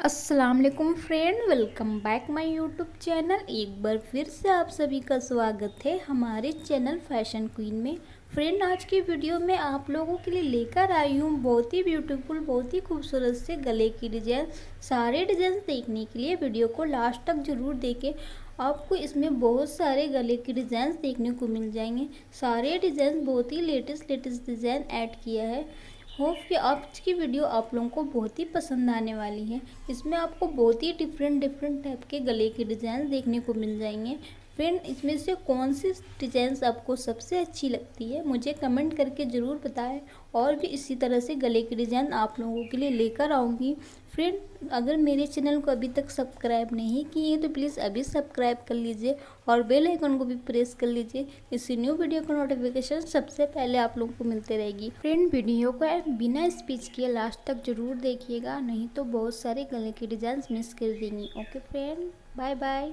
अस्सलाम वालेकुम friend, welcome back my YouTube channel. एक बार फिर से आप सभी का स्वागत है हमारे चैनल फैशन क्वीन में। फ्रेंड, आज की वीडियो में आप लोगों के लिए लेकर आई हूँ बहुत ही ब्यूटीफुल, बहुत ही खूबसूरत से गले की डिज़ाइन। सारे डिज़ाइन देखने के लिए वीडियो को लास्ट तक ज़रूर देखें। आपको इसमें बहुत सारे गले के डिज़ाइन देखने को मिल जाएंगे। सारे डिज़ाइन बहुत ही लेटेस्ट डिज़ाइन ऐड किया है। होप कि आज की वीडियो आप लोगों को बहुत ही पसंद आने वाली है। इसमें आपको बहुत ही डिफरेंट टाइप के गले के डिज़ाइन देखने को मिल जाएंगे। फ्रेंड, इसमें से कौन सी डिज़ाइंस आपको सबसे अच्छी लगती है मुझे कमेंट करके ज़रूर बताएं। और भी इसी तरह से गले के डिज़ाइन आप लोगों के लिए लेकर आऊँगी। फ्रेंड, अगर मेरे चैनल को अभी तक सब्सक्राइब नहीं किए तो प्लीज़ अभी सब्सक्राइब कर लीजिए और बेल आइकन को भी प्रेस कर लीजिए। इसी न्यू वीडियो का नोटिफिकेशन सबसे पहले आप लोगों को मिलते रहेगी। फ्रेंड, वीडियो को बिना स्पीच किए लास्ट तक जरूर देखिएगा, नहीं तो बहुत सारे गले के डिज़ाइन मिस कर देंगी। Okay friend, bye bye.